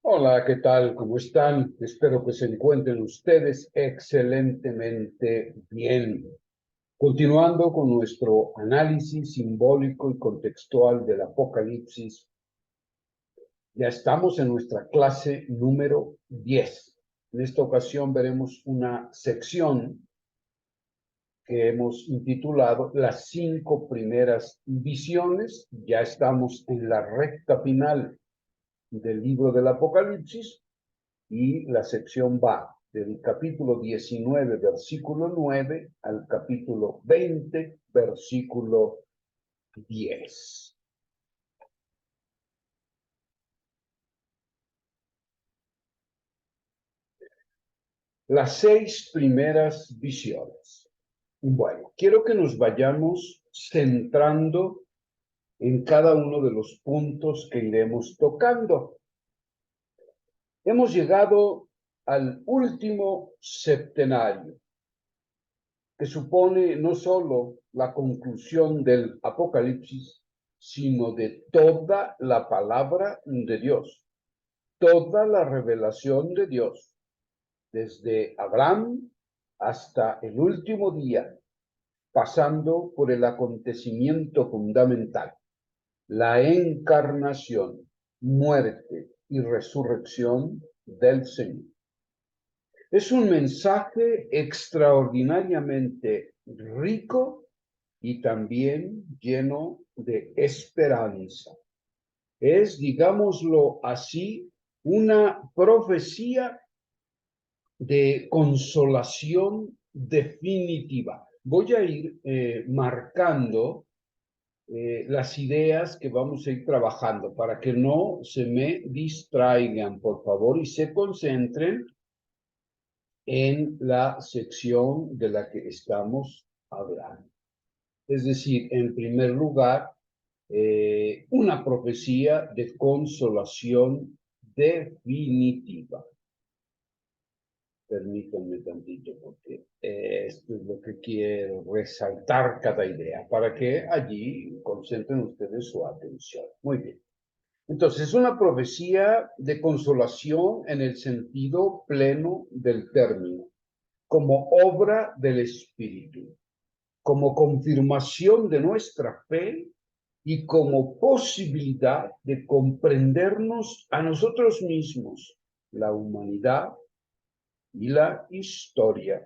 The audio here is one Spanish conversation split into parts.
Hola, ¿qué tal? ¿Cómo están? Espero que se encuentren ustedes excelentemente bien. Continuando con nuestro análisis simbólico y contextual del Apocalipsis, ya estamos en nuestra clase número 10. En esta ocasión veremos una sección que hemos intitulado Las 5 primeras visiones. Ya estamos en la recta final del libro del Apocalipsis. Y la sección va del capítulo 19, versículo 9, al capítulo 20, versículo 10. Las 6 primeras visiones. Bueno, quiero que nos vayamos centrando en cada uno de los puntos que iremos tocando. Hemos llegado al último septenario, que supone no solo la conclusión del Apocalipsis, sino de toda la palabra de Dios, toda la revelación de Dios, desde Abraham hasta el último día, pasando por el acontecimiento fundamental, la encarnación, muerte y resurrección del Señor. Es un mensaje extraordinariamente rico y también lleno de esperanza. Es, digámoslo así, una profecía de consolación definitiva. Voy a ir marcando las ideas que vamos a ir trabajando para que no se me distraigan, por favor, y se concentren en la sección de la que estamos hablando. Es decir, en primer lugar, una profecía de consolación definitiva. Permítanme tantito porque esto es lo que quiero resaltar cada idea para que allí concentren ustedes su atención. Muy bien. Entonces, una profecía de consolación en el sentido pleno del término, como obra del Espíritu, como confirmación de nuestra fe y como posibilidad de comprendernos a nosotros mismos, la humanidad y la historia.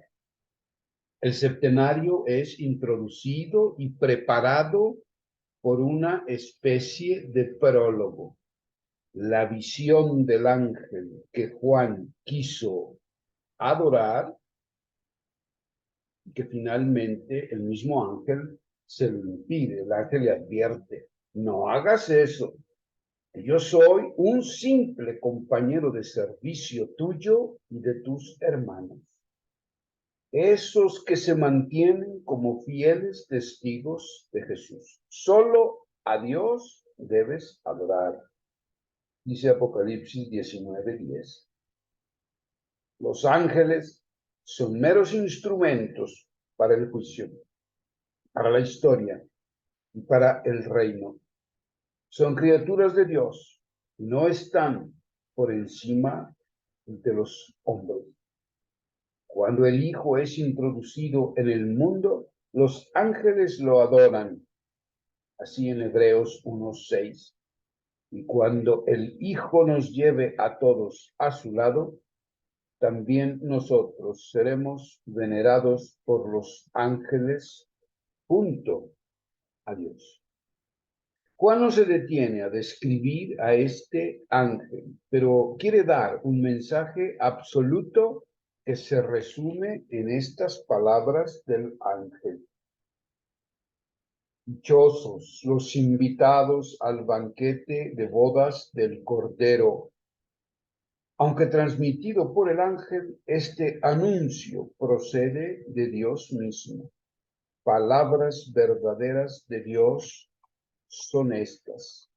El septenario es introducido y preparado por una especie de prólogo. La visión del ángel que Juan quiso adorar, que finalmente el mismo ángel se lo impide. El ángel le advierte: no hagas eso. Yo soy un simple compañero de servicio tuyo y de tus hermanos, esos que se mantienen como fieles testigos de Jesús. Solo a Dios debes adorar, dice Apocalipsis 19:10. Los ángeles son meros instrumentos para el juicio, para la historia y para el reino. Son criaturas de Dios, no están por encima de los hombres. Cuando el Hijo es introducido en el mundo, los ángeles lo adoran, así en Hebreos 1:6. Y cuando el Hijo nos lleve a todos a su lado, también nosotros seremos venerados por los ángeles junto a Dios. Juan no se detiene a describir a este ángel, pero quiere dar un mensaje absoluto que se resume en estas palabras del ángel. Dichosos los invitados al banquete de bodas del Cordero. Aunque transmitido por el ángel, este anuncio procede de Dios mismo. Palabras verdaderas de Dios son estas.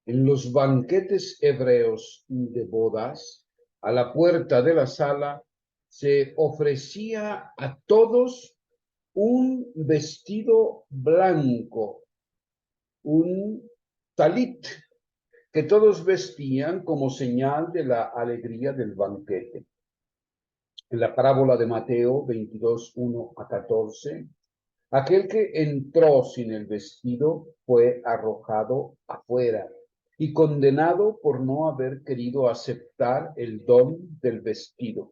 En los banquetes hebreos de bodas, a la puerta de la sala, se ofrecía a todos un vestido blanco, un talit, que todos vestían como señal de la alegría del banquete. En la parábola de Mateo 22, 1 a 14, aquel que entró sin el vestido fue arrojado afuera y condenado por no haber querido aceptar el don del vestido,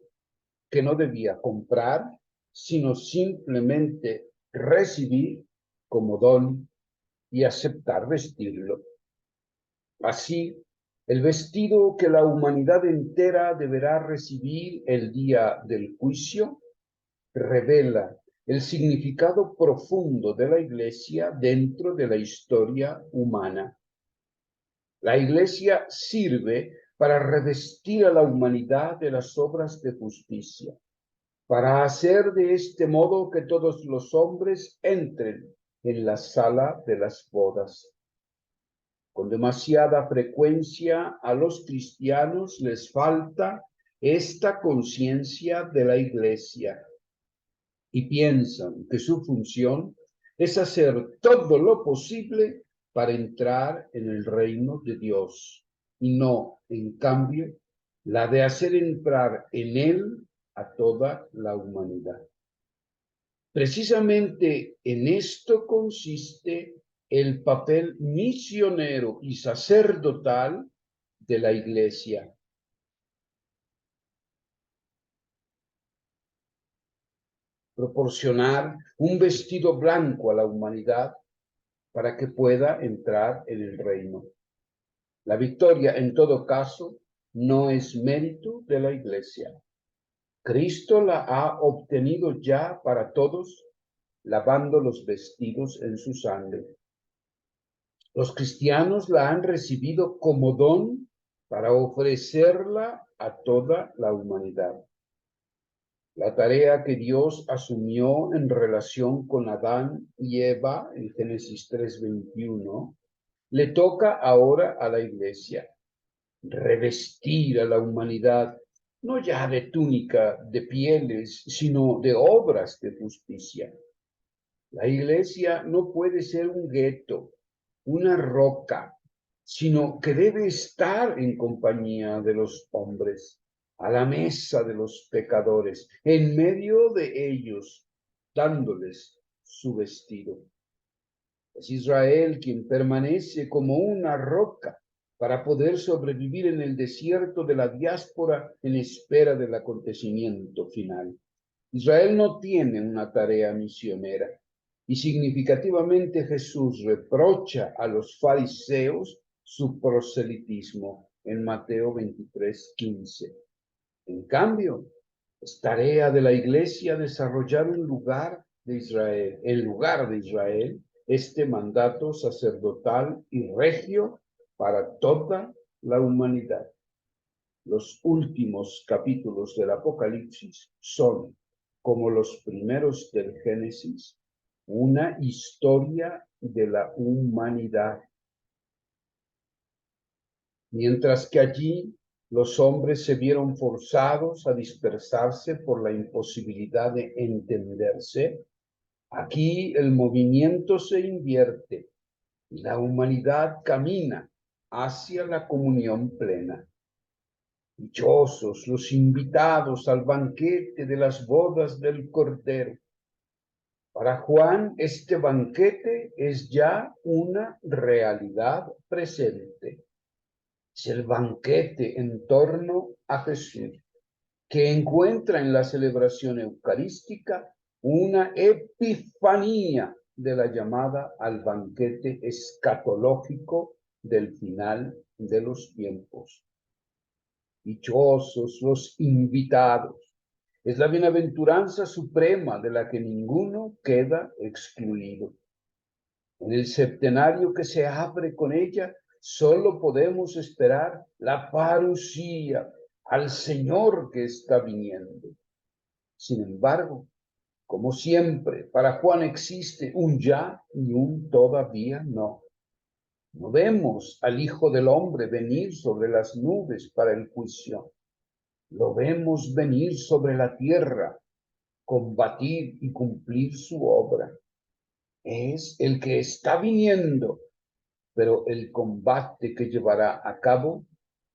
que no debía comprar, sino simplemente recibir como don y aceptar vestirlo. Así, el vestido que la humanidad entera deberá recibir el día del juicio revela el significado profundo de la Iglesia dentro de la historia humana. La Iglesia sirve para revestir a la humanidad de las obras de justicia, para hacer de este modo que todos los hombres entren en la sala de las bodas. Con demasiada frecuencia a los cristianos les falta esta conciencia de la Iglesia y piensan que su función es hacer todo lo posible para entrar en el reino de Dios y no, en cambio, la de hacer entrar en él a toda la humanidad. Precisamente en esto consiste el papel misionero y sacerdotal de la Iglesia. Proporcionar un vestido blanco a la humanidad para que pueda entrar en el reino. La victoria, en todo caso, no es mérito de la Iglesia. Cristo la ha obtenido ya para todos, lavando los vestidos en su sangre. Los cristianos la han recibido como don para ofrecerla a toda la humanidad. La tarea que Dios asumió en relación con Adán y Eva en Génesis 3:21 le toca ahora a la Iglesia. Revestir a la humanidad, no ya de túnica de pieles, sino de obras de justicia. La Iglesia no puede ser un gueto, una roca, sino que debe estar en compañía de los hombres, a la mesa de los pecadores, en medio de ellos, dándoles su vestido. Es Israel quien permanece como una roca para poder sobrevivir en el desierto de la diáspora en espera del acontecimiento final. Israel no tiene una tarea misionera y significativamente Jesús reprocha a los fariseos su proselitismo en Mateo 23:15. En cambio, es tarea de la Iglesia desarrollar un lugar de Israel, el lugar de Israel, este mandato sacerdotal y regio para toda la humanidad. Los últimos capítulos del Apocalipsis son, como los primeros del Génesis, una historia de la humanidad. Mientras que allí los hombres se vieron forzados a dispersarse por la imposibilidad de entenderse, aquí el movimiento se invierte y la humanidad camina hacia la comunión plena. Dichosos los invitados al banquete de las bodas del Cordero. Para Juan, este banquete es ya una realidad presente. Es el banquete en torno a Jesús, que encuentra en la celebración eucarística una epifanía de la llamada al banquete escatológico del final de los tiempos. Dichosos los invitados. Es la bienaventuranza suprema de la que ninguno queda excluido. En el septenario que se abre con ella, solo podemos esperar la parusía al Señor que está viniendo. Sin embargo, como siempre, para Juan existe un ya y un todavía no. No vemos al Hijo del Hombre venir sobre las nubes para el juicio. Lo vemos venir sobre la tierra, combatir y cumplir su obra. Es el que está viniendo, pero el combate que llevará a cabo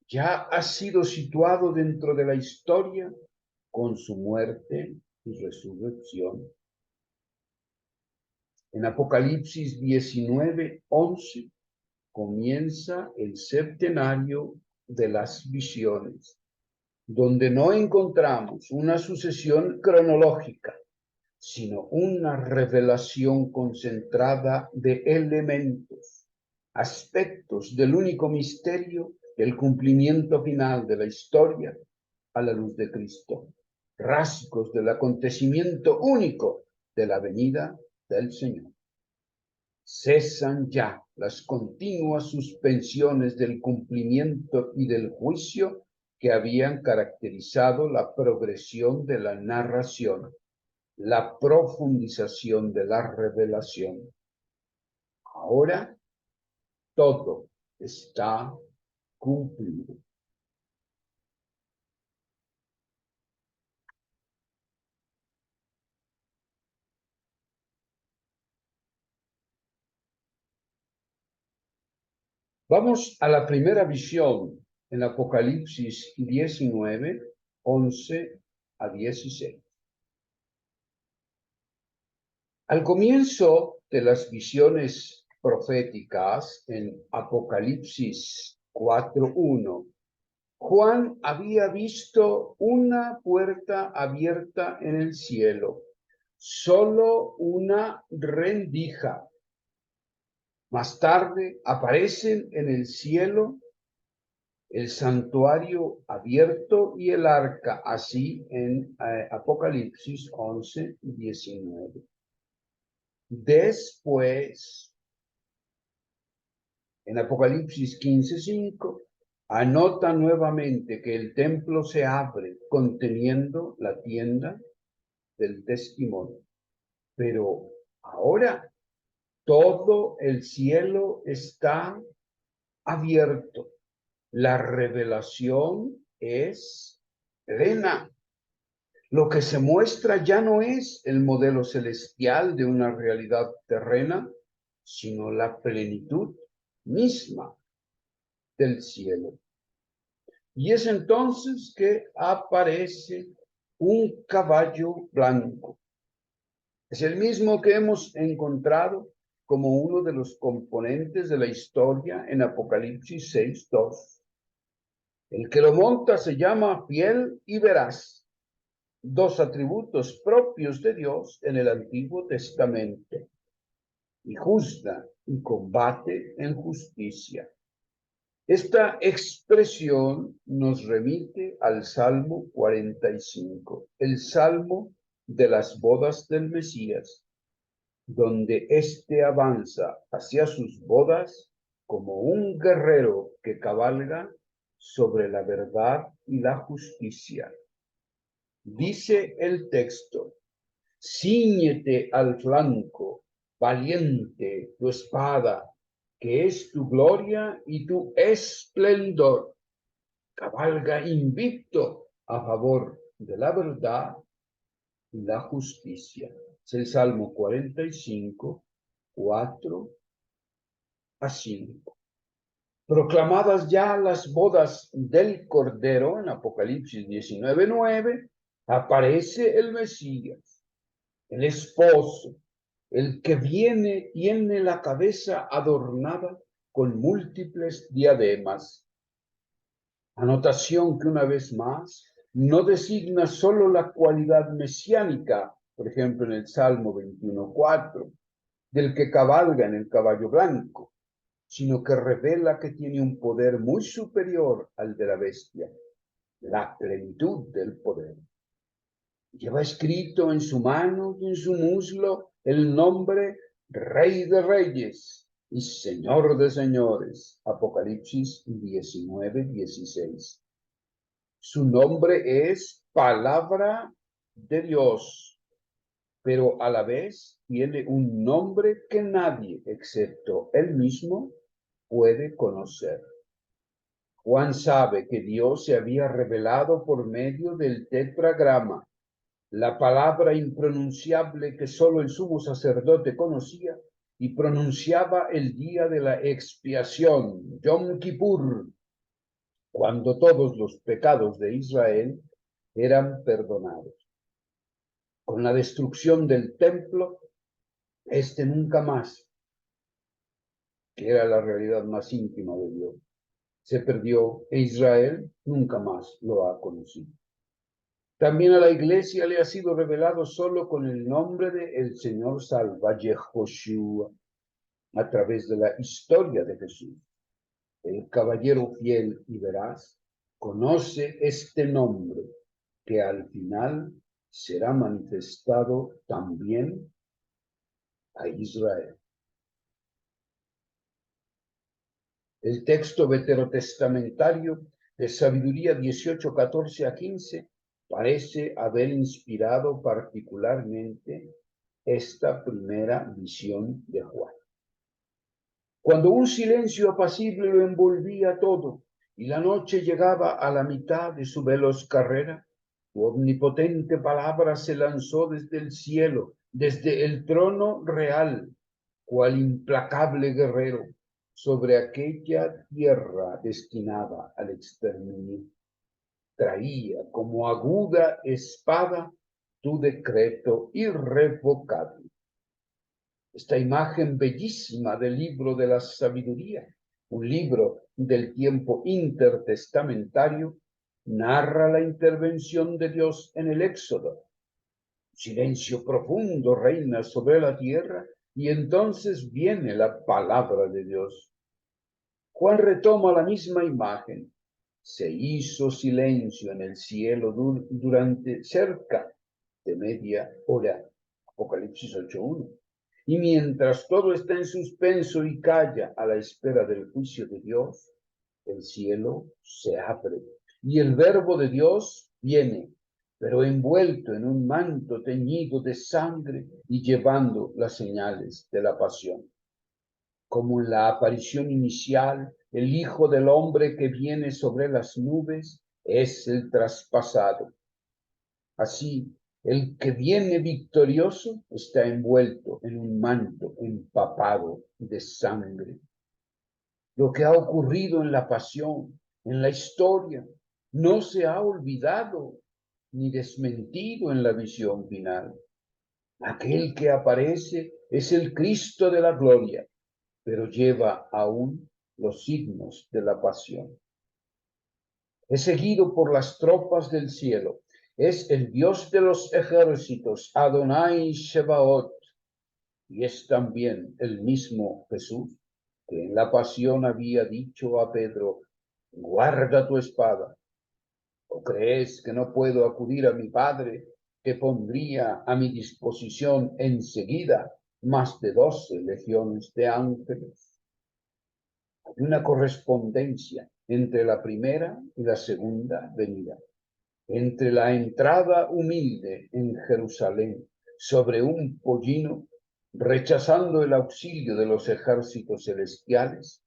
ya ha sido situado dentro de la historia con su muerte y resurrección. En Apocalipsis 19:11 comienza el septenario de las visiones, donde no encontramos una sucesión cronológica, sino una revelación concentrada de elementos, aspectos del único misterio, el cumplimiento final de la historia a la luz de Cristo, rasgos del acontecimiento único de la venida del Señor. Cesan ya las continuas suspensiones del cumplimiento y del juicio que habían caracterizado la progresión de la narración, la profundización de la revelación. Ahora todo está cumplido. Vamos a la primera visión en Apocalipsis 19:11-16. Al comienzo de las visiones proféticas en Apocalipsis 4:1, Juan había visto una puerta abierta en el cielo, solo una rendija. Más tarde aparecen en el cielo el santuario abierto y el arca, así en Apocalipsis 11:19. Después, en Apocalipsis 15:5, anota nuevamente que el templo se abre conteniendo la tienda del testimonio. Pero ahora todo el cielo está abierto. La revelación es plena. Lo que se muestra ya no es el modelo celestial de una realidad terrena, sino la plenitud misma del cielo. Y es entonces que aparece un caballo blanco. Es el mismo que hemos encontrado como uno de los componentes de la historia en Apocalipsis 6:2. El que lo monta se llama fiel y veraz, dos atributos propios de Dios en el Antiguo Testamento, y juzga y combate en justicia. Esta expresión nos remite al Salmo 45, el Salmo de las bodas del Mesías, donde éste avanza hacia sus bodas como un guerrero que cabalga sobre la verdad y la justicia. Dice el texto: cíñete al flanco, valiente, tu espada, que es tu gloria y tu esplendor. Cabalga invicto a favor de la verdad y la justicia. Es el Salmo 45, 4-5. Proclamadas ya las bodas del Cordero en Apocalipsis 19:9, aparece el Mesías, el esposo, el que tiene la cabeza adornada con múltiples diademas. Anotación que una vez más no designa solo la cualidad mesiánica, por ejemplo en el Salmo 21:4, del que cabalga en el caballo blanco, sino que revela que tiene un poder muy superior al de la bestia, la plenitud del poder. Lleva escrito en su mano y en su muslo el nombre Rey de Reyes y Señor de Señores. Apocalipsis 19:16. Su nombre es Palabra de Dios, pero a la vez tiene un nombre que nadie, excepto él mismo, puede conocer. Juan sabe que Dios se había revelado por medio del tetragrama, la palabra impronunciable que solo el sumo sacerdote conocía y pronunciaba el día de la expiación, Yom Kippur, cuando todos los pecados de Israel eran perdonados. Con la destrucción del templo, este nunca más, que era la realidad más íntima de Dios, se perdió e Israel nunca más lo ha conocido. También a la iglesia le ha sido revelado solo con el nombre de el Señor salva, Yehoshua, a través de la historia de Jesús. El caballero fiel y veraz conoce este nombre que al final será manifestado también a Israel. El texto veterotestamentario de Sabiduría 18, 14 a 15 parece haber inspirado particularmente esta primera visión de Juan. Cuando un silencio apacible lo envolvía todo y la noche llegaba a la mitad de su veloz carrera, tu omnipotente palabra se lanzó desde el cielo, desde el trono real, cual implacable guerrero, sobre aquella tierra destinada al exterminio. Traía como aguda espada tu decreto irrevocable. Esta imagen bellísima del libro de la sabiduría, un libro del tiempo intertestamentario, narra la intervención de Dios en el Éxodo. Silencio profundo reina sobre la tierra y entonces viene la palabra de Dios. Juan retoma la misma imagen. Se hizo silencio en el cielo durante cerca de media hora. Apocalipsis 8:1. Y mientras todo está en suspenso y calla a la espera del juicio de Dios, el cielo se abre y el verbo de Dios viene, pero envuelto en un manto teñido de sangre y llevando las señales de la pasión. Como en la aparición inicial, el Hijo del Hombre que viene sobre las nubes es el traspasado. Así, el que viene victorioso está envuelto en un manto empapado de sangre. Lo que ha ocurrido en la pasión, en la historia, no se ha olvidado ni desmentido en la visión final. Aquel que aparece es el Cristo de la gloria, pero lleva aún los signos de la pasión. Es seguido por las tropas del cielo. Es el Dios de los ejércitos, Adonai Shebaot, y es también el mismo Jesús que en la pasión había dicho a Pedro, guarda tu espada. ¿O crees que no puedo acudir a mi Padre, que pondría a mi disposición enseguida más de 12 legiones de ángeles? Hay una correspondencia entre la primera y la segunda venida, entre la entrada humilde en Jerusalén sobre un pollino, rechazando el auxilio de los ejércitos celestiales,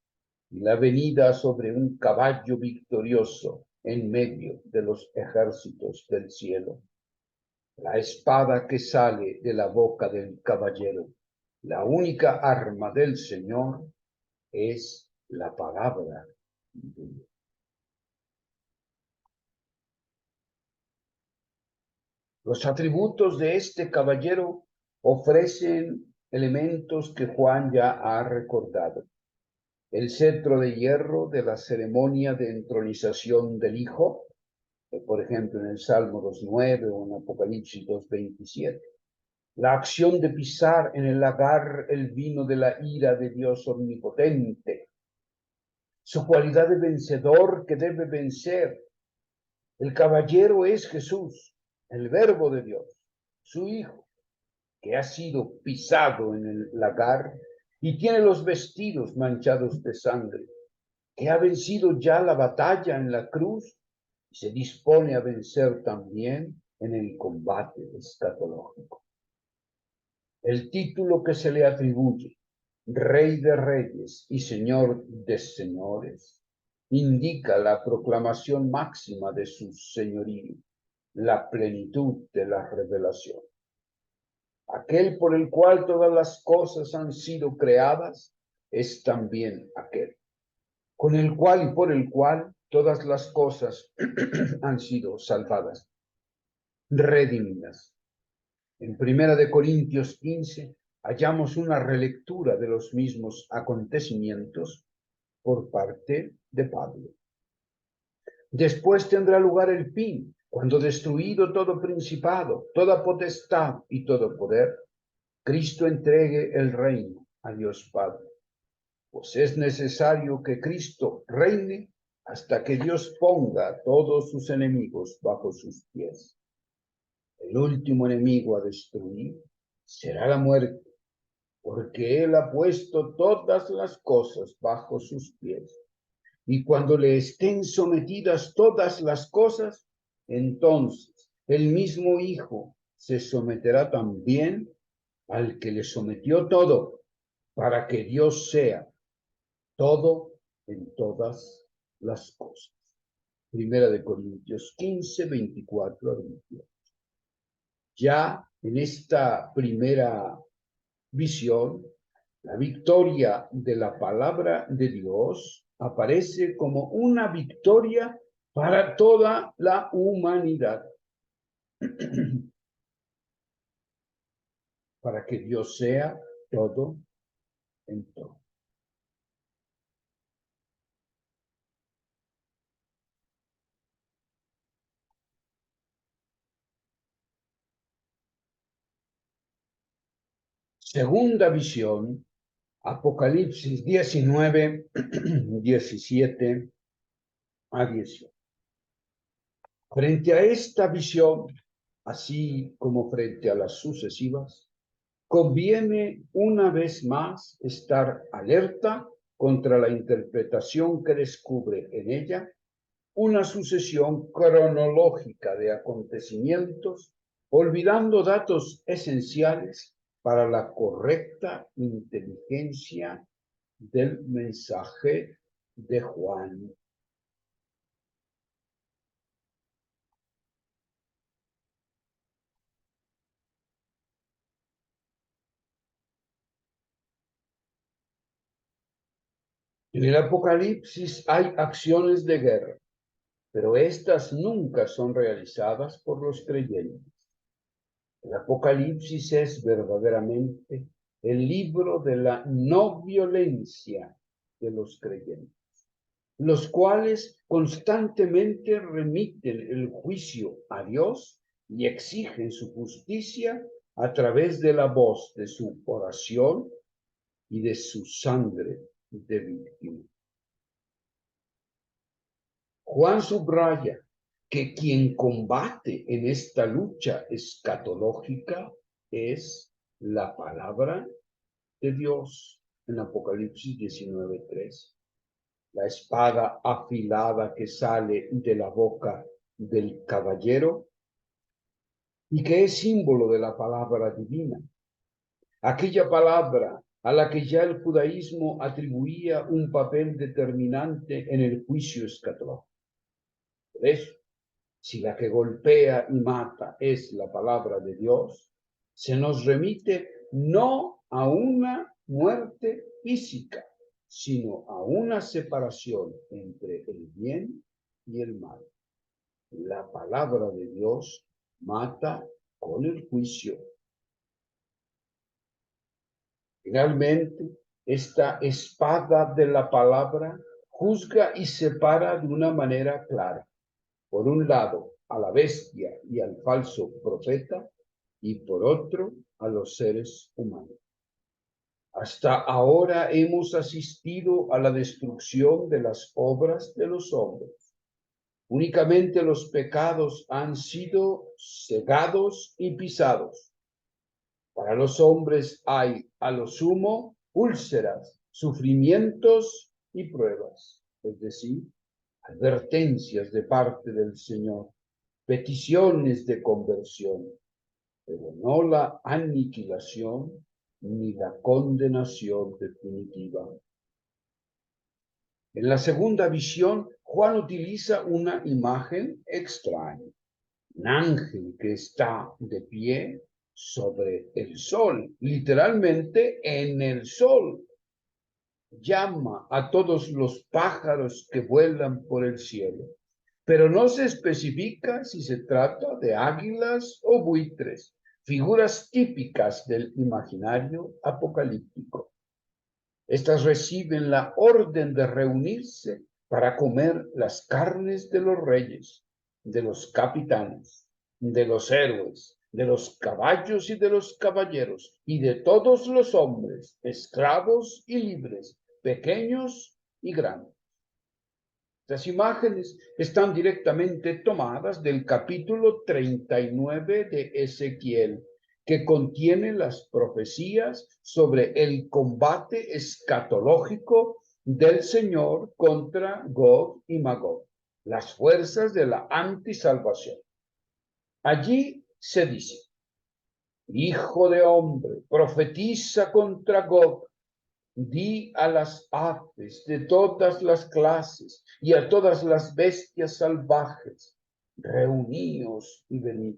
y la venida sobre un caballo victorioso en medio de los ejércitos del cielo. La espada que sale de la boca del caballero, la única arma del Señor, es la palabra de Dios. Los atributos de este caballero ofrecen elementos que Juan ya ha recordado. El cetro de hierro de la ceremonia de entronización del Hijo, por ejemplo en el Salmo 2:9 o en Apocalipsis 2:27. La acción de pisar en el lagar el vino de la ira de Dios omnipotente. Su cualidad de vencedor que debe vencer. El caballero es Jesús, el Verbo de Dios, su Hijo, que ha sido pisado en el lagar y tiene los vestidos manchados de sangre, que ha vencido ya la batalla en la cruz y se dispone a vencer también en el combate escatológico. El título que se le atribuye, Rey de Reyes y Señor de Señores, indica la proclamación máxima de su señorío, la plenitud de la revelación. Aquel por el cual todas las cosas han sido creadas es también aquel, con el cual y por el cual todas las cosas han sido salvadas, redimidas. En Primera de Corintios 15 hallamos una relectura de los mismos acontecimientos por parte de Pablo. Después tendrá lugar el fin, cuando destruido todo principado, toda potestad y todo poder, Cristo entregue el reino a Dios Padre. Pues es necesario que Cristo reine hasta que Dios ponga a todos sus enemigos bajo sus pies. El último enemigo a destruir será la muerte, porque Él ha puesto todas las cosas bajo sus pies. Y cuando le estén sometidas todas las cosas, entonces el mismo Hijo se someterá también al que le sometió todo, para que Dios sea todo en todas las cosas. Primera de Corintios 15, 24 a 28. Ya en esta primera visión, la victoria de la palabra de Dios aparece como una victoria para toda la humanidad, para que Dios sea todo en todo. Segunda visión, Apocalipsis 19, 17 a 18. Frente a esta visión, así como frente a las sucesivas, conviene una vez más estar alerta contra la interpretación que descubre en ella una sucesión cronológica de acontecimientos, olvidando datos esenciales para la correcta inteligencia del mensaje de Juan. En el Apocalipsis hay acciones de guerra, pero estas nunca son realizadas por los creyentes. El Apocalipsis es verdaderamente el libro de la no violencia de los creyentes, los cuales constantemente remiten el juicio a Dios y exigen su justicia a través de la voz de su oración y de su sangre de víctima. Juan subraya que quien combate en esta lucha escatológica es la palabra de Dios en Apocalipsis 19:3. La espada afilada que sale de la boca del caballero y que es símbolo de la palabra divina. Aquella palabra a la que ya el judaísmo atribuía un papel determinante en el juicio escatológico. Por eso, si la que golpea y mata es la palabra de Dios, se nos remite no a una muerte física, sino a una separación entre el bien y el mal. La palabra de Dios mata con el juicio. Finalmente, esta espada de la palabra juzga y separa de una manera clara. Por un lado, a la bestia y al falso profeta, y por otro, a los seres humanos. Hasta ahora hemos asistido a la destrucción de las obras de los hombres. Únicamente los pecados han sido cegados y pisados. Para los hombres hay, a lo sumo, úlceras, sufrimientos y pruebas, es decir, advertencias de parte del Señor, peticiones de conversión, pero no la aniquilación ni la condenación definitiva. En la segunda visión, Juan utiliza una imagen extraña. Un ángel que está de pie sobre el sol, literalmente en el sol. Llama a todos los pájaros que vuelan por el cielo, pero no se especifica si se trata de águilas o buitres, figuras típicas del imaginario apocalíptico. Estas reciben la orden de reunirse para comer las carnes de los reyes, de los capitanes, de los héroes, de los caballos y de los caballeros, y de todos los hombres, esclavos y libres, pequeños y grandes. Estas imágenes están directamente tomadas del capítulo 39 de Ezequiel, que contiene las profecías sobre el combate escatológico del Señor contra Gog y Magog, las fuerzas de la antisalvación. Allí se dice: Hijo de hombre, profetiza contra Gog. Di a las aves de todas las clases y a todas las bestias salvajes: reuníos y venid.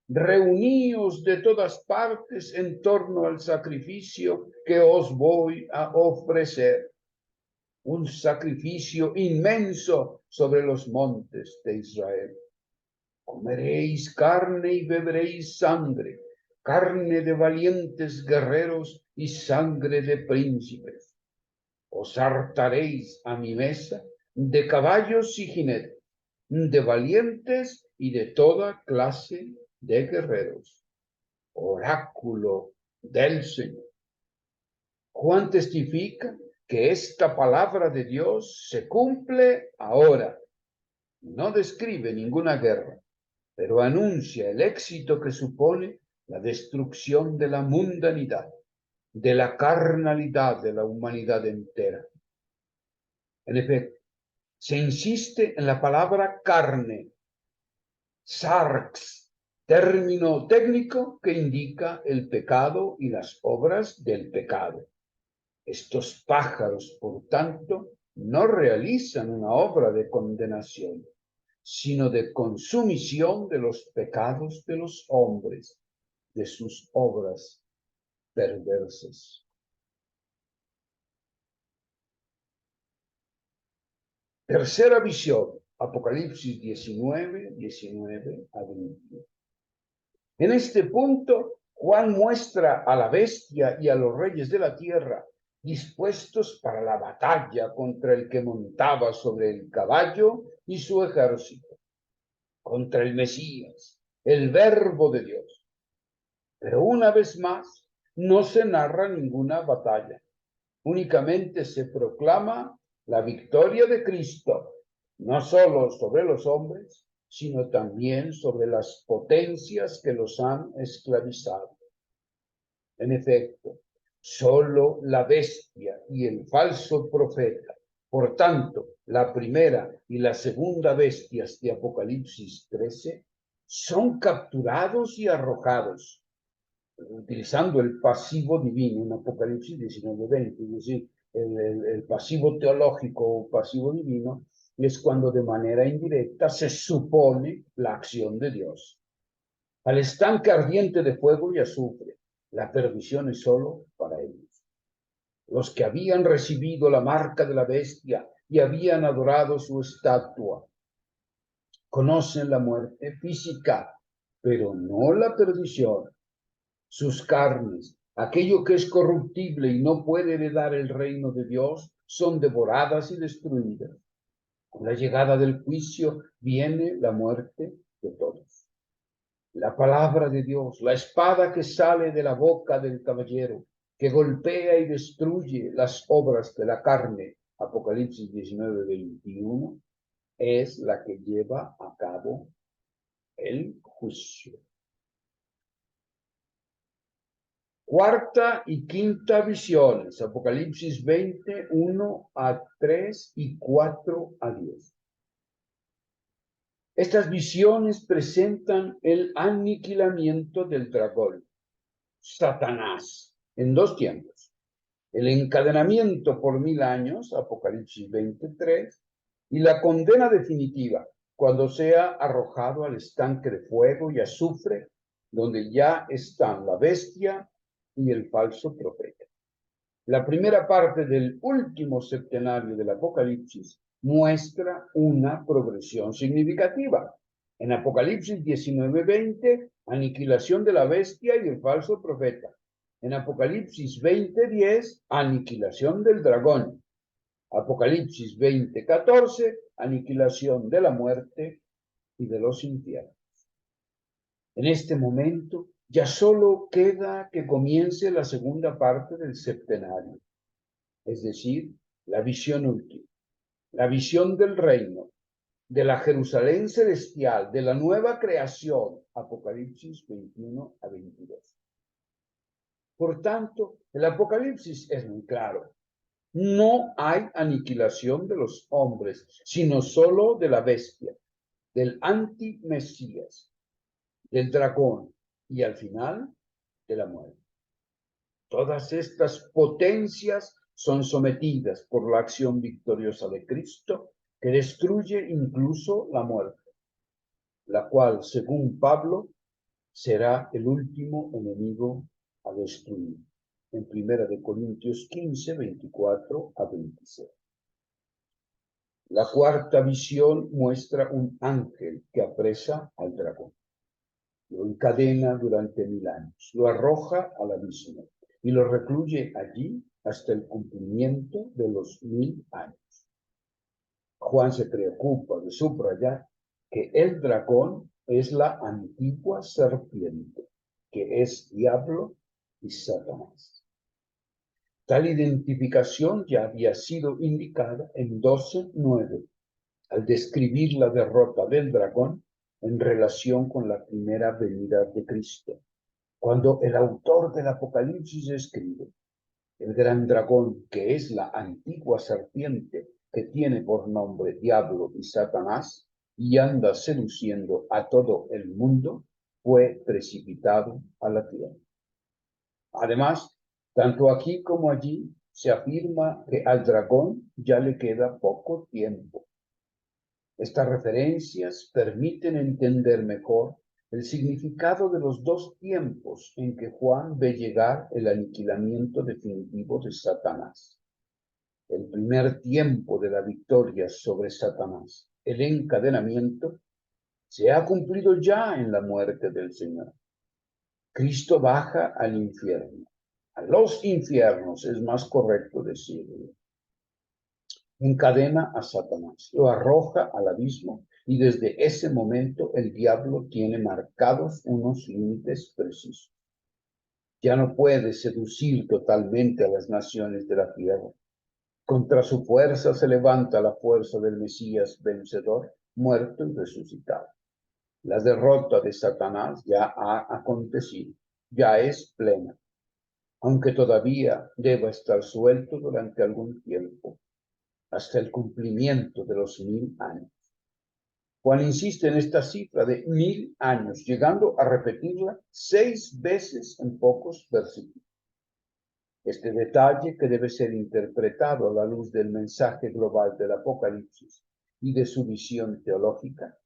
Reuníos de todas partes en torno al sacrificio que os voy a ofrecer. Un sacrificio inmenso sobre los montes de Israel. Comeréis carne y beberéis sangre, carne de valientes guerreros y sangre de príncipes. Os hartaréis a mi mesa de caballos y jinetes, de valientes y de toda clase de guerreros. Oráculo del Señor. Juan testifica que esta palabra de Dios se cumple ahora. No describe ninguna guerra, pero anuncia el éxito que supone la destrucción de la mundanidad, de la carnalidad de la humanidad entera. En efecto, se insiste en la palabra carne, sarx, término técnico que indica el pecado y las obras del pecado. Estos pájaros, por tanto, no realizan una obra de condenación, sino de consumición de los pecados de los hombres, de sus obras perversas. Tercera visión, Apocalipsis 19, 19 a 21. En este punto, Juan muestra a la bestia y a los reyes de la tierra dispuestos para la batalla contra el que montaba sobre el caballo y su ejército, contra el Mesías, el Verbo de Dios. Pero una vez más, no se narra ninguna batalla. Únicamente se proclama la victoria de Cristo, no solo sobre los hombres, sino también sobre las potencias que los han esclavizado. En efecto, solo la bestia y el falso profeta, por tanto, la primera y la segunda bestias de Apocalipsis 13, son capturados y arrojados, utilizando el pasivo divino en Apocalipsis 19:20, es decir, el pasivo teológico o pasivo divino es cuando de manera indirecta se supone la acción de Dios. Al estanque ardiente de fuego y azufre, la perdición es solo para ellos. Los que habían recibido la marca de la bestia y habían adorado su estatua, conocen la muerte física, pero no la perdición. Sus carnes, aquello que es corruptible y no puede heredar el reino de Dios, son devoradas y destruidas. Con la llegada del juicio viene la muerte de todos. La palabra de Dios, la espada que sale de la boca del caballero, que golpea y destruye las obras de la carne, Apocalipsis 19:21, es la que lleva a cabo el juicio. Cuarta y quinta visiones, Apocalipsis 20, 1 a 3 y 4 a 10. Estas visiones presentan el aniquilamiento del dragón, Satanás, en dos tiempos. El encadenamiento por 1000 años, Apocalipsis 23, y la condena definitiva, cuando sea arrojado al estanque de fuego y azufre donde ya están la bestia y el falso profeta. La primera parte del último septenario del Apocalipsis muestra una progresión significativa. En Apocalipsis 19:20, aniquilación de la bestia y del falso profeta. En Apocalipsis 20:10, aniquilación del dragón. Apocalipsis 20:14, aniquilación de la muerte y de los infiernos. En este momento ya solo queda que comience la segunda parte del septenario, es decir, la visión última, la visión del reino, de la Jerusalén celestial, de la nueva creación, Apocalipsis 21-22. Por tanto, el Apocalipsis es muy claro. No hay aniquilación de los hombres, sino solo de la bestia, del antimesías, del dragón y al final de la muerte. Todas estas potencias son sometidas por la acción victoriosa de Cristo, que destruye incluso la muerte, la cual, según Pablo, será el último enemigo a destruir. En 1 Corintios 15, 24-26. La cuarta visión muestra un ángel que apresa al dragón. Lo encadena durante 1000 años, lo arroja al abismo y lo recluye allí hasta el cumplimiento de los 1000 años. Juan se preocupa de subrayar que el dragón es la antigua serpiente, que es diablo y Satanás. Tal identificación ya había sido indicada en 12:9, al describir la derrota del dragón en relación con la primera venida de Cristo. Cuando el autor del Apocalipsis escribe: el gran dragón, que es la antigua serpiente, que tiene por nombre Diablo y Satanás, y anda seduciendo a todo el mundo, fue precipitado a la tierra. Además, tanto aquí como allí se afirma que al dragón ya le queda poco tiempo. Estas referencias permiten entender mejor el significado de los dos tiempos en que Juan ve llegar el aniquilamiento definitivo de Satanás. El primer tiempo de la victoria sobre Satanás, el encadenamiento, se ha cumplido ya en la muerte del Señor. Cristo baja al infierno, a los infiernos es más correcto decirlo. Encadena a Satanás, lo arroja al abismo y desde ese momento el diablo tiene marcados unos límites precisos. Ya no puede seducir totalmente a las naciones de la tierra. Contra su fuerza se levanta la fuerza del Mesías vencedor, muerto y resucitado. La derrota de Satanás ya ha acontecido, ya es plena, aunque todavía deba estar suelto durante algún tiempo, hasta el cumplimiento de los 1000 años. Juan insiste en esta cifra de 1000 años, llegando a repetirla 6 veces en pocos versículos. Este detalle, que debe ser interpretado a la luz del mensaje global del Apocalipsis y de su visión teológica,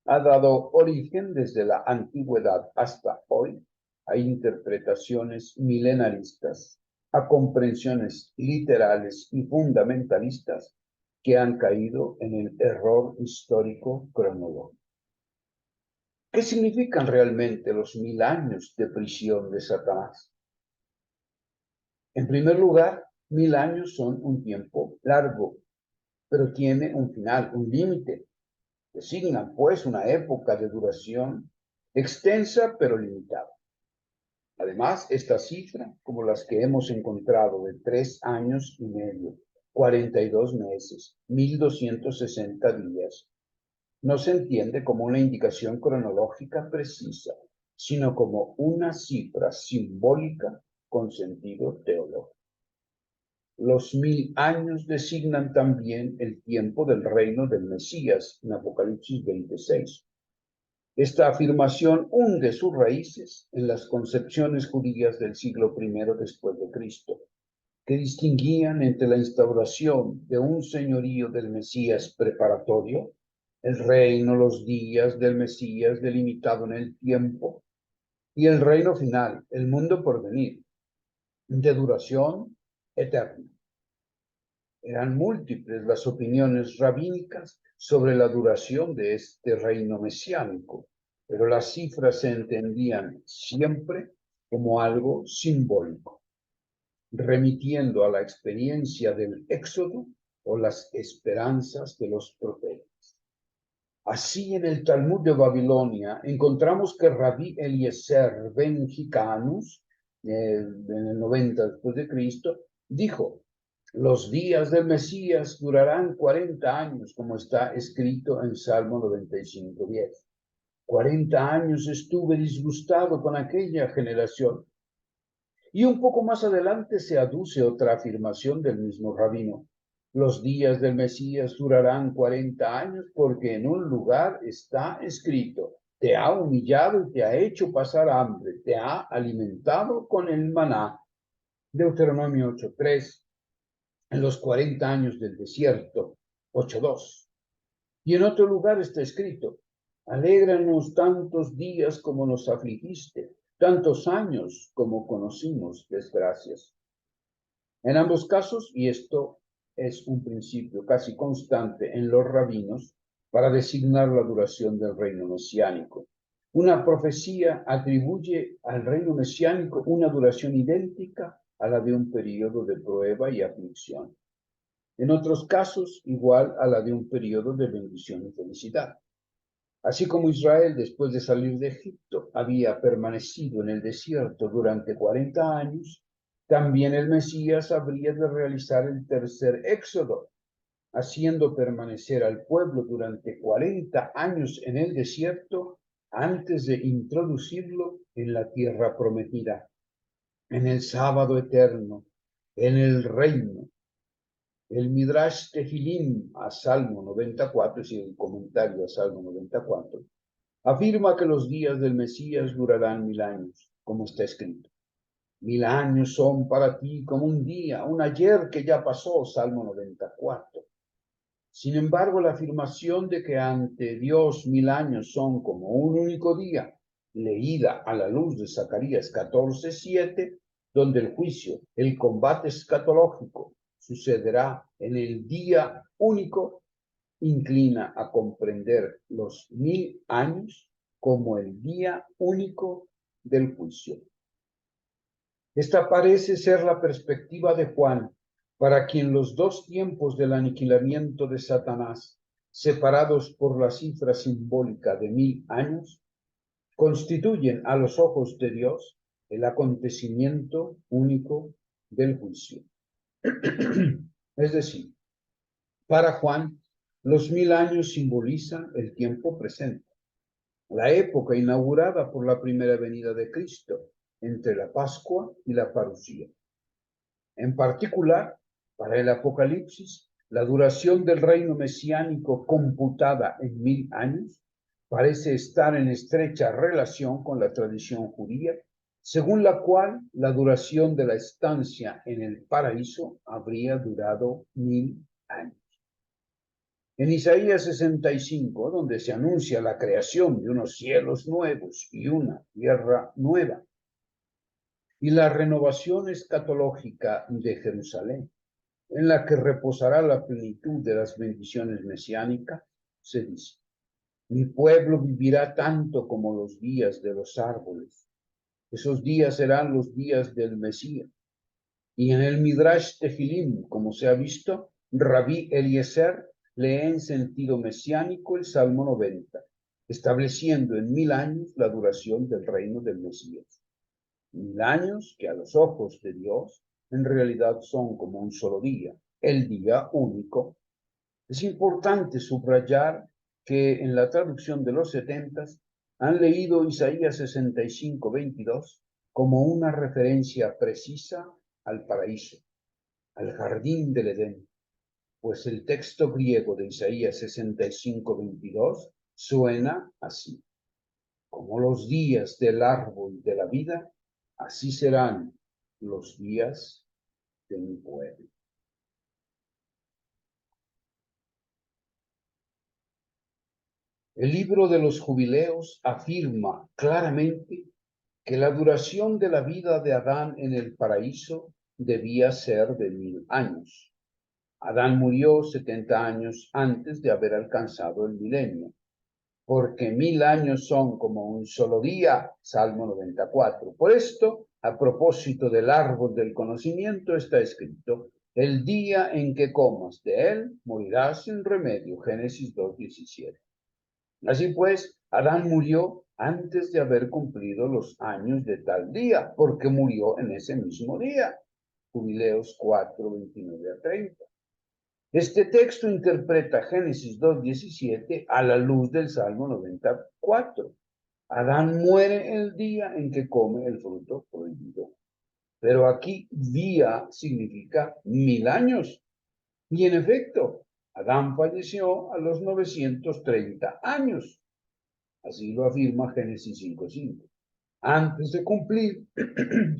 ha dado origen desde la antigüedad hasta hoy a interpretaciones milenaristas, a comprensiones literales y fundamentalistas que han caído en el error histórico cronológico. ¿Qué significan realmente los 1000 años de prisión de Satanás? En primer lugar, 1000 años son un tiempo largo, pero tiene un final, un límite. Designan, pues, una época de duración extensa pero limitada. Además, esta cifra, como las que hemos encontrado de 3 años y medio, 42 meses, 1260 días, no se entiende como una indicación cronológica precisa, sino como una cifra simbólica con sentido teológico. Los 1000 años designan también el tiempo del reino del Mesías en Apocalipsis 26. Esta afirmación hunde sus raíces en las concepciones judías del siglo I después de Cristo, que distinguían entre la instauración de un señorío del Mesías preparatorio, el reino, los días del Mesías delimitado en el tiempo, y el reino final, el mundo por venir, de duración eterna. Eran múltiples las opiniones rabínicas sobre la duración de este reino mesiánico, pero las cifras se entendían siempre como algo simbólico, remitiendo a la experiencia del Éxodo o las esperanzas de los profetas. Así, en el Talmud de Babilonia encontramos que Rabí Eliezer ben Hikanos, en el 90 después de Cristo, dijo: los días del Mesías durarán 40 años, como está escrito en Salmo 95:10. 40 años estuve disgustado con aquella generación. Y un poco más adelante se aduce otra afirmación del mismo rabino: los días del Mesías durarán 40 años, porque en un lugar está escrito: te ha humillado y te ha hecho pasar hambre, te ha alimentado con el maná. Deuteronomio 8:3. En los 40 años del desierto, 8:2. Y en otro lugar está escrito: alégranos tantos días como nos afligiste, tantos años como conocimos desgracias. En ambos casos, y esto es un principio casi constante en los rabinos para designar la duración del reino mesiánico, una profecía atribuye al reino mesiánico una duración idéntica a la de un periodo de prueba y aflicción. En otros casos, igual a la de un periodo de bendición y felicidad. Así como Israel, después de salir de Egipto, había permanecido en el desierto durante 40 años, también el Mesías habría de realizar el tercer éxodo, haciendo permanecer al pueblo durante 40 años en el desierto antes de introducirlo en la tierra prometida, en el sábado eterno, en el reino. El Midrash Tehilim a Salmo 94, es el comentario a Salmo 94, afirma que los días del Mesías durarán 1000 años, como está escrito. 1000 años son para ti como un día, un ayer que ya pasó, Salmo 94. Sin embargo, la afirmación de que ante Dios 1000 años son como un único día, leída a la luz de Zacarías 14:7, donde el juicio, el combate escatológico, sucederá en el día único, inclina a comprender los 1000 años como el día único del juicio. Esta parece ser la perspectiva de Juan, para quien los dos tiempos del aniquilamiento de Satanás, separados por la cifra simbólica de 1000 años, constituyen a los ojos de Dios el acontecimiento único del juicio. Es decir, para Juan, los 1000 años simbolizan el tiempo presente, la época inaugurada por la primera venida de Cristo, entre la Pascua y la Parucía. En particular, para el Apocalipsis, la duración del reino mesiánico computada en 1000 años parece estar en estrecha relación con la tradición judía, según la cual la duración de la estancia en el paraíso habría durado 1000 años. En Isaías 65, donde se anuncia la creación de unos cielos nuevos y una tierra nueva, y la renovación escatológica de Jerusalén, en la que reposará la plenitud de las bendiciones mesiánicas, se dice: mi pueblo vivirá tanto como los días de los árboles. Esos días serán los días del Mesías. Y en el Midrash Tehilim, como se ha visto, Rabí Eliezer lee en sentido mesiánico el Salmo 90, estableciendo en 1000 años la duración del reino del Mesías. 1000 años que a los ojos de Dios en realidad son como un solo día, el día único. Es importante subrayar que en la traducción de los 70 han leído Isaías 65:22 como una referencia precisa al paraíso, al jardín del Edén, pues el texto griego de Isaías 65:22 suena así: como los días del árbol de la vida, así serán los días de mi pueblo. El libro de los jubileos afirma claramente que la duración de la vida de Adán en el paraíso debía ser de 1000 años. Adán murió 70 años antes de haber alcanzado el milenio, porque 1000 años son como un solo día, Salmo 94. Por esto, a propósito del árbol del conocimiento, está escrito: el día en que comas de él, morirás sin remedio, Génesis 2:17. Así pues, Adán murió antes de haber cumplido los años de tal día, porque murió en ese mismo día, Jubileos 4:29-30. Este texto interpreta Génesis 2:17 a la luz del Salmo 94. Adán muere el día en que come el fruto prohibido. Pero aquí día significa 1000 años. Y en efecto, Adán falleció a los 930 años. Así lo afirma Génesis 5:5. Antes de cumplir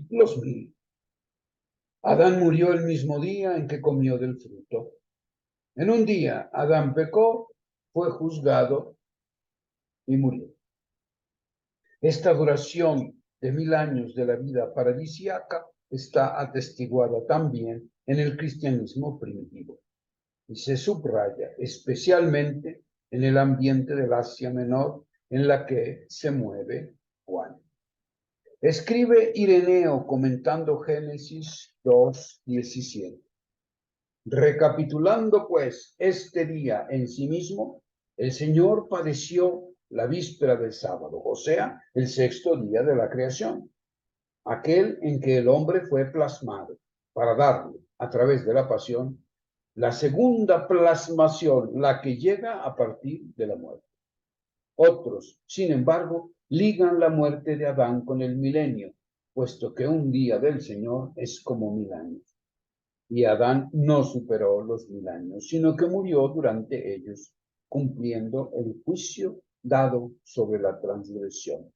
los 1000. Adán murió el mismo día en que comió del fruto. En un día Adán pecó, fue juzgado y murió. Esta duración de 1000 años de la vida paradisíaca está atestiguada también en el cristianismo primitivo y se subraya especialmente en el ambiente del Asia Menor en la que se mueve Juan. Escribe Ireneo comentando Génesis 2:17. Recapitulando pues este día en sí mismo, el Señor padeció la víspera del sábado, o sea, el sexto día de la creación, aquel en que el hombre fue plasmado, para darle, a través de la pasión, la segunda plasmación, la que llega a partir de la muerte. Otros, sin embargo, ligan la muerte de Adán con el milenio, puesto que un día del Señor es como 1000 años. Y Adán no superó los 1000 años, sino que murió durante ellos, cumpliendo el juicio dado sobre la transgresión.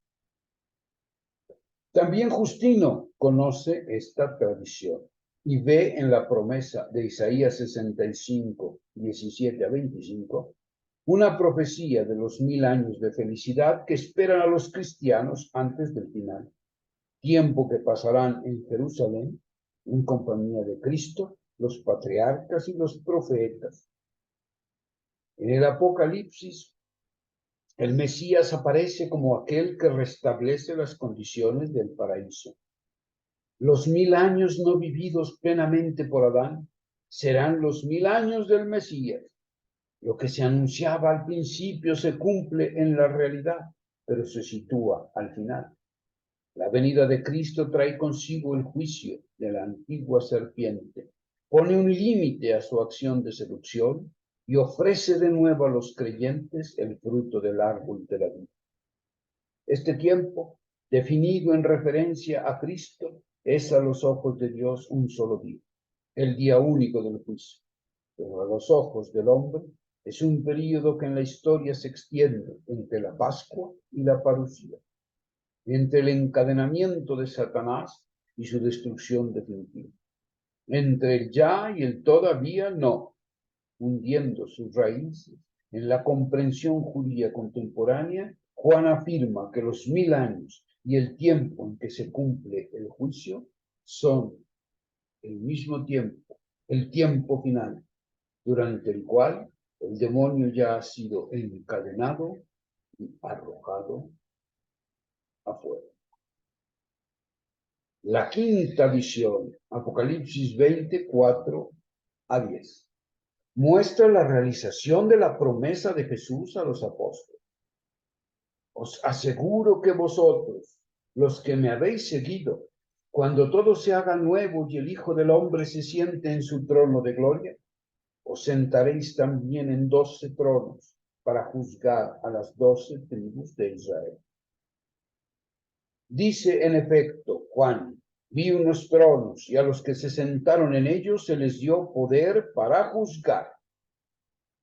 También Justino conoce esta tradición y ve en la promesa de Isaías 65:17-25 una profecía de los 1000 años de felicidad que esperan a los cristianos antes del final, tiempo que pasarán en Jerusalén en compañía de Cristo, los patriarcas y los profetas. En el Apocalipsis, el Mesías aparece como aquel que restablece las condiciones del paraíso. Los 1000 años no vividos plenamente por Adán serán los 1000 años del Mesías. Lo que se anunciaba al principio se cumple en la realidad, pero se sitúa al final. La venida de Cristo trae consigo el juicio de la antigua serpiente, pone un límite a su acción de seducción y ofrece de nuevo a los creyentes el fruto del árbol de la vida. Este tiempo, definido en referencia a Cristo, es a los ojos de Dios un solo día, el día único del juicio, pero a los ojos del hombre es un período que en la historia se extiende entre la Pascua y la parusía, entre el encadenamiento de Satanás y su destrucción definitiva, entre el ya y el todavía no, hundiendo sus raíces en la comprensión judía contemporánea. Juan afirma que los 1000 años y el tiempo en que se cumple el juicio son el mismo tiempo, el tiempo final, durante el cual el demonio ya ha sido encadenado y arrojado afuera. La quinta visión, Apocalipsis 20:4-10, muestra la realización de la promesa de Jesús a los apóstoles. Os aseguro que vosotros, los que me habéis seguido, cuando todo se haga nuevo y el Hijo del Hombre se siente en su trono de gloria, os sentaréis también en 12 tronos para juzgar a las 12 tribus de Israel. Dice en efecto Juan: vi unos tronos y a los que se sentaron en ellos se les dio poder para juzgar.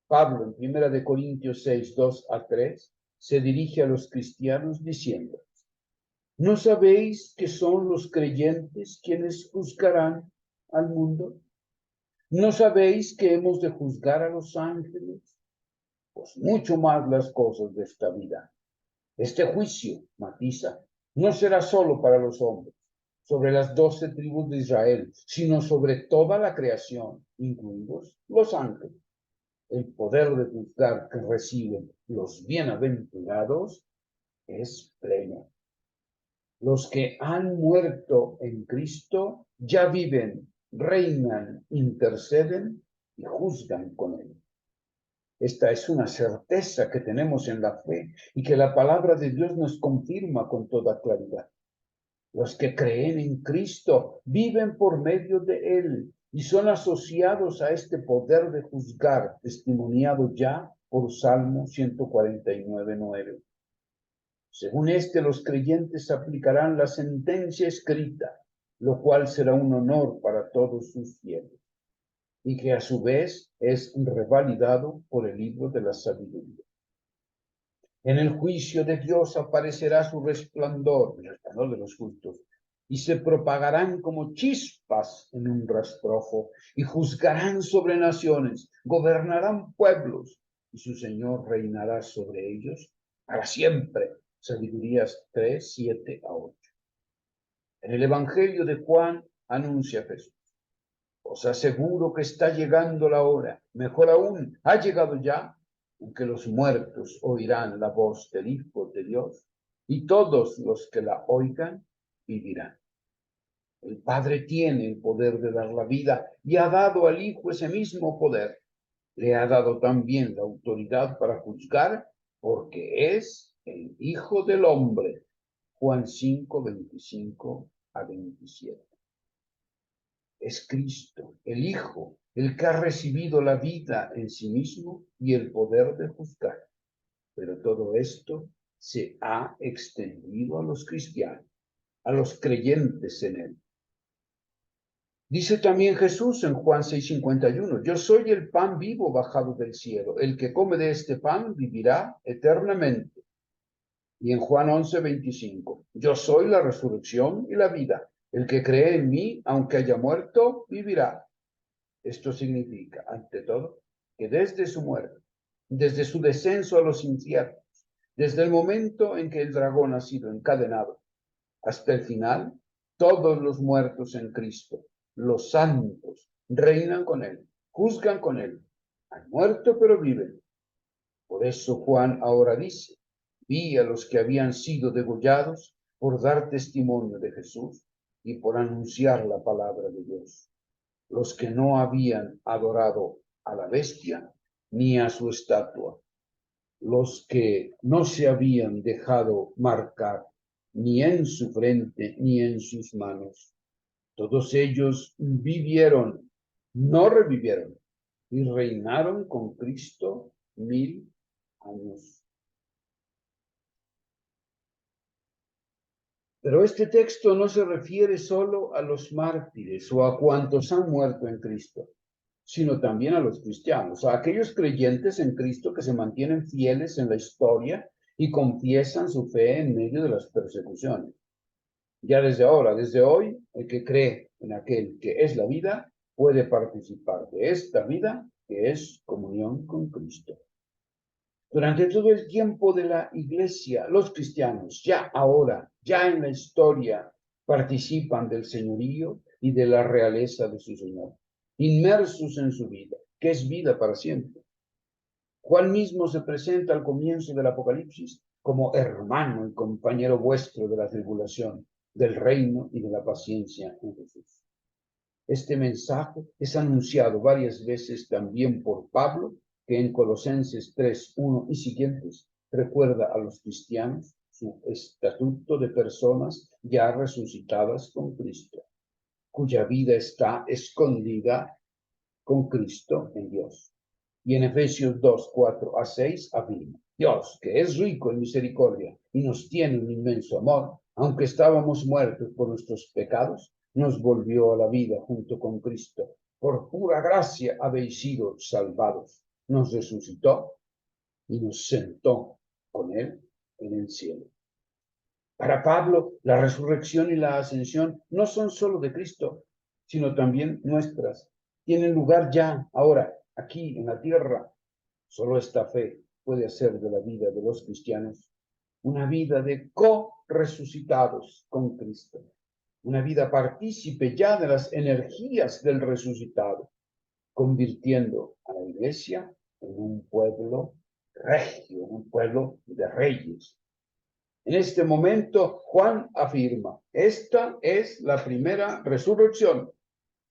Pablo en 1 Corintios 6:2-3 se dirige a los cristianos diciendo: ¿no sabéis que son los creyentes quienes juzgarán al mundo? ¿No sabéis que hemos de juzgar a los ángeles? Pues mucho más las cosas de esta vida. Este juicio, matiza, no será solo para los hombres, sobre las 12 tribus de Israel, sino sobre toda la creación, incluidos los ángeles. El poder de juzgar que reciben los bienaventurados es pleno. Los que han muerto en Cristo ya viven, reinan, interceden y juzgan con él. Esta es una certeza que tenemos en la fe y que la palabra de Dios nos confirma con toda claridad. Los que creen en Cristo viven por medio de él y son asociados a este poder de juzgar, testimoniado ya por Salmo 149:9. Según los creyentes aplicarán la sentencia escrita, lo cual será un honor para todos sus fieles, y que a su vez es revalidado por el libro de la sabiduría. En el juicio de Dios aparecerá su resplandor, el resplandor de los justos, y se propagarán como chispas en un rastrojo, y juzgarán sobre naciones, gobernarán pueblos, y su Señor reinará sobre ellos para siempre. Sabidurías 3:7-8. En el Evangelio de Juan anuncia Jesús: os aseguro que está llegando la hora, mejor aún, ha llegado ya, en que los muertos oirán la voz del Hijo de Dios, y todos los que la oigan vivirán. El Padre tiene el poder de dar la vida y ha dado al Hijo ese mismo poder. Le ha dado también la autoridad para juzgar, porque es el Hijo del Hombre. Juan 5:25-27. Es Cristo, el Hijo, el que ha recibido la vida en sí mismo y el poder de juzgar. Pero todo esto se ha extendido a los cristianos, a los creyentes en él. Dice también Jesús en Juan 6:51, yo soy el pan vivo bajado del cielo. El que come de este pan vivirá eternamente. Y en Juan 11:25, yo soy la resurrección y la vida. El que cree en mí, aunque haya muerto, vivirá. Esto significa, ante todo, que desde su muerte, desde su descenso a los infiernos, desde el momento en que el dragón ha sido encadenado, hasta el final, todos los muertos en Cristo, los santos, reinan con él, juzgan con él. Han muerto, pero viven. Por eso Juan ahora dice, vi a los que habían sido degollados por dar testimonio de Jesús y por anunciar la palabra de Dios. Los que no habían adorado a la bestia ni a su estatua, los que no se habían dejado marcar ni en su frente ni en sus manos. Todos ellos vivieron, no revivieron, y reinaron con Cristo 1000 años. Pero este texto no se refiere solo a los mártires o a cuantos han muerto en Cristo, sino también a los cristianos, a aquellos creyentes en Cristo que se mantienen fieles en la historia y confiesan su fe en medio de las persecuciones. Ya desde ahora, desde hoy, el que cree en aquel que es la vida, puede participar de esta vida que es comunión con Cristo. Durante todo el tiempo de la Iglesia, los cristianos, ya ahora, ya en la historia, participan del señorío y de la realeza de su Señor, inmersos en su vida, que es vida para siempre. Juan mismo se presenta al comienzo del Apocalipsis como hermano y compañero vuestro de la tribulación, del reino y de la paciencia en Jesús. Este mensaje es anunciado varias veces también por Pablo, que en Colosenses 3:1 y siguientes recuerda a los cristianos su estatuto de personas ya resucitadas con Cristo, cuya vida está escondida con Cristo en Dios. Y en Efesios 2:4-6 afirma, Dios, que es rico en misericordia y nos tiene un inmenso amor, aunque estábamos muertos por nuestros pecados, nos volvió a la vida junto con Cristo. Por pura gracia habéis sido salvados. Nos resucitó y nos sentó con él en el cielo. Para Pablo, la resurrección y la ascensión no son solo de Cristo, sino también nuestras. Tienen lugar ya, ahora, aquí en la tierra. Solo esta fe puede hacer de la vida de los cristianos una vida de co-resucitados con Cristo. Una vida partícipe ya de las energías del resucitado, convirtiendo a la iglesia en un pueblo regio, un pueblo de reyes. En este momento, Juan afirma, esta es la primera resurrección.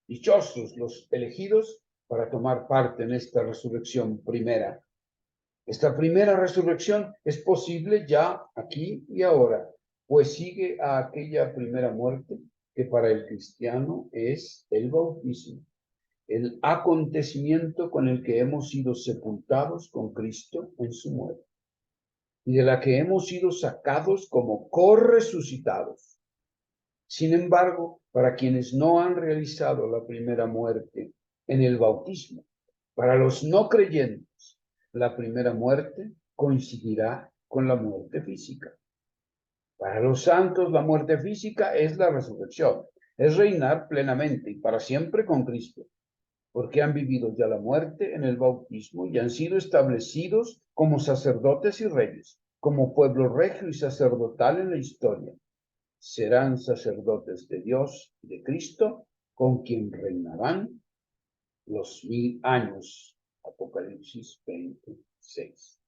Dichosos los elegidos para tomar parte en esta resurrección primera. Esta primera resurrección es posible ya aquí y ahora, pues sigue a aquella primera muerte que para el cristiano es el bautismo, el acontecimiento con el que hemos sido sepultados con Cristo en su muerte y de la que hemos sido sacados como corresucitados. Sin embargo, para quienes no han realizado la primera muerte en el bautismo, para los no creyentes, la primera muerte coincidirá con la muerte física. Para los santos, la muerte física es la resurrección, es reinar plenamente y para siempre con Cristo, porque han vivido ya la muerte en el bautismo y han sido establecidos como sacerdotes y reyes, como pueblo regio y sacerdotal en la historia. Serán sacerdotes de Dios y de Cristo, con quien reinarán los 1000 años. Apocalipsis 26.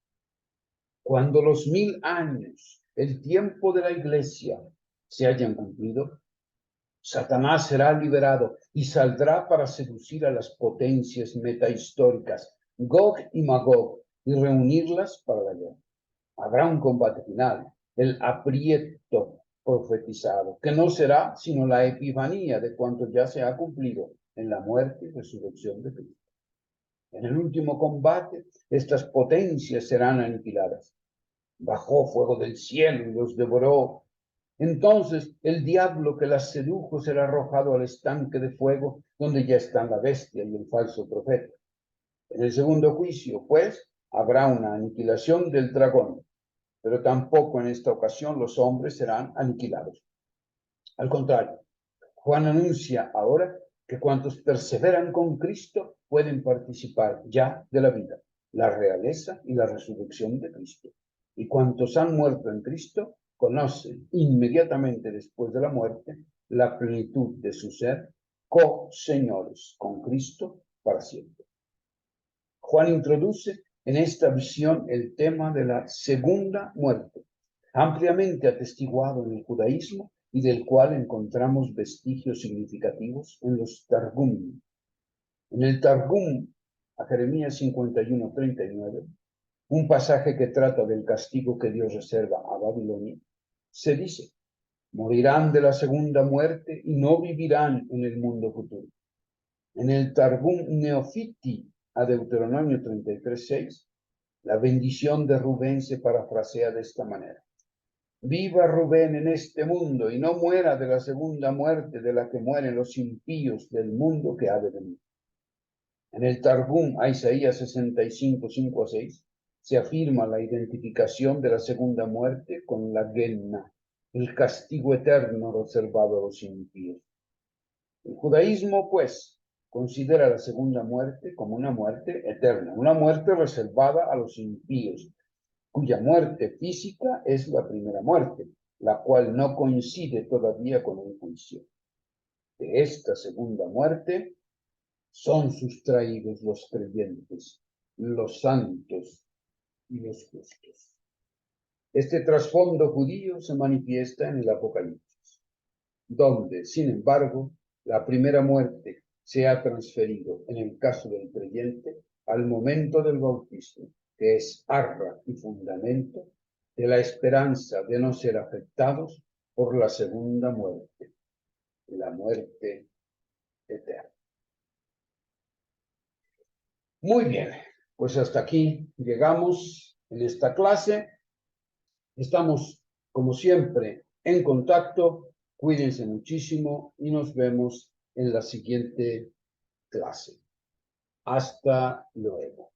Cuando los 1000 años, el tiempo de la iglesia, se hayan cumplido, Satanás será liberado y saldrá para seducir a las potencias metahistóricas, Gog y Magog, y reunirlas para la guerra. Habrá un combate final, el aprieto profetizado, que no será sino la epifanía de cuanto ya se ha cumplido en la muerte y resurrección de Cristo. En el último combate, estas potencias serán aniquiladas. Bajó fuego del cielo y los devoró. Entonces el diablo que las sedujo será arrojado al estanque de fuego, donde ya están la bestia y el falso profeta. En el segundo juicio, pues, habrá una aniquilación del dragón, pero tampoco en esta ocasión los hombres serán aniquilados. Al contrario, Juan anuncia ahora que cuantos perseveran con Cristo pueden participar ya de la vida, la realeza y la resurrección de Cristo. Y cuantos han muerto en Cristo conocen inmediatamente después de la muerte la plenitud de su ser, co-señores con Cristo para siempre. Juan introduce en esta visión el tema de la segunda muerte, ampliamente atestiguado en el judaísmo y del cual encontramos vestigios significativos en los Targum. En el Targum, a Jeremías 51:39, un pasaje que trata del castigo que Dios reserva a Babilonia, se dice, morirán de la segunda muerte y no vivirán en el mundo futuro. En el Targum Neofiti, a Deuteronomio 33:6, la bendición de Rubén se parafrasea de esta manera. Viva Rubén en este mundo y no muera de la segunda muerte de la que mueren los impíos del mundo que ha de venir. En el Targum a Isaías 65:5-6 se afirma la identificación de la segunda muerte con la Genna, el castigo eterno reservado a los impíos. El judaísmo, pues, considera la segunda muerte como una muerte eterna, una muerte reservada a los impíos, cuya muerte física es la primera muerte, la cual no coincide todavía con el juicio. De esta segunda muerte son sustraídos los creyentes, los santos y los justos. Este trasfondo judío se manifiesta en el Apocalipsis, donde, sin embargo, la primera muerte se ha transferido, en el caso del creyente, al momento del bautismo, que es arra y fundamento de la esperanza de no ser afectados por la segunda muerte, la muerte eterna. Muy bien, pues hasta aquí llegamos en esta clase. Estamos, como siempre, en contacto. Cuídense muchísimo y nos vemos en la siguiente clase. Hasta luego.